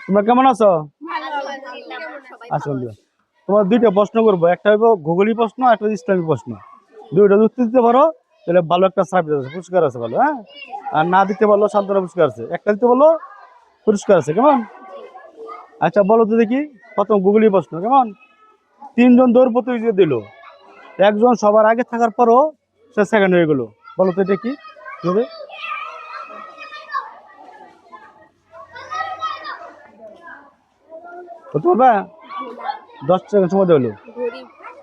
তোমরা কেমন আছো? আচ্ছা বন্ধু, তোমার দুইটা প্রশ্ন করবো, একটা হইব ভূগোলিক প্রশ্ন, একটা ইসলামিক প্রশ্ন। দুইটা উত্তর দিতে পারো তাহলে ভালো একটা সার্ভিস আছে, পুরস্কার আছে ভালো, হ্যাঁ। আর না দিতে পারলো সান্ত্বনা পুরস্কার আছে, একটা দিতে বললো পুরস্কার আছে, কেমন? আচ্ছা বলো তো দেখি, প্রথম ভূগোলিক প্রশ্ন, কেমন? তিনজন দৌড় প্রতিযোগিতা দিল, একজন সবার আগে থাকার পরও সে সেকেন্ড হয়ে গেল, বলো তো এটা কি হবে? বলতে পারবা? 10 সেকেন্ড সময় দেওয়া হলো।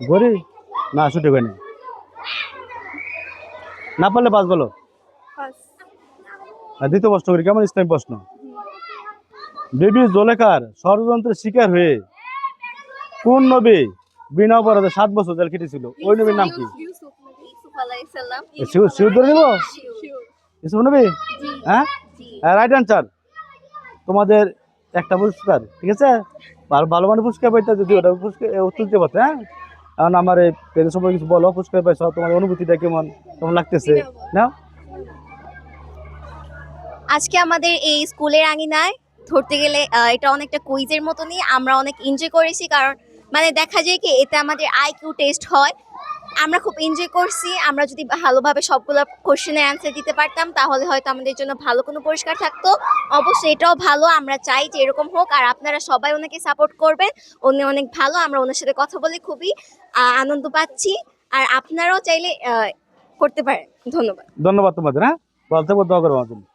ঘড়ি? না, সঠিক হয়নি। না পারলে পাঁচ বলো। আর দ্বিতীয় প্রশ্ন করি, কেমন? ইসলামিক প্রশ্ন। বিবি জোলেখার ষড়যন্ত্রের শিকার হয়ে কোন নবী বিনা অপরাধে 7 বছর জেল খেটেছিল? ওই নবীর নাম কি? শিউর ধরে নিব? ইউসুফ নবী? হ্যাঁ, রাইট অ্যান্সার। তোমাদের একটা পুরস্কার, ঠিক আছে? ভালো ভালো মানে পুরস্কার পাইতে, যদি ওটা পুরস্কার উত্তর দিতে পারতে, হ্যাঁ। কারণ আমার এই পেজের সময় কিছু বলো, পুরস্কার পাইছো, তোমার অনুভূতিটা কেমন, কেমন লাগতেছে না? আজকে আমাদের এই স্কুলের আঙিনায় ধরতে গেলে এটা অনেকটা কুইজের মতনই, আমরা অনেক এনজয় করেছি। কারণ মানে দেখা যায় কি, এতে আমাদের আইকিউ টেস্ট হয়। আমরা খুব এনজয় করছি। আমরা যদি ভালোভাবে সবগুলো কোশ্চেনের অ্যান্সার দিতে পারতাম তাহলে হয়তো আমাদের জন্য ভালো কোনো পুরস্কার থাকতো। অবশ্যই এটাও ভালো, আমরা চাই যে এরকম হোক। আর আপনারা সবাই ওনাকে সাপোর্ট করবেন, উনি অনেক ভালো। আমরা ওনার সাথে কথা বলে খুবই আনন্দ পাচ্ছি। আর আপনারাও চাইলে করতে পারেন। ধন্যবাদ। ধন্যবাদ তোমাদের, হ্যাঁ। বলতে দোয়া করো আমার জন্য।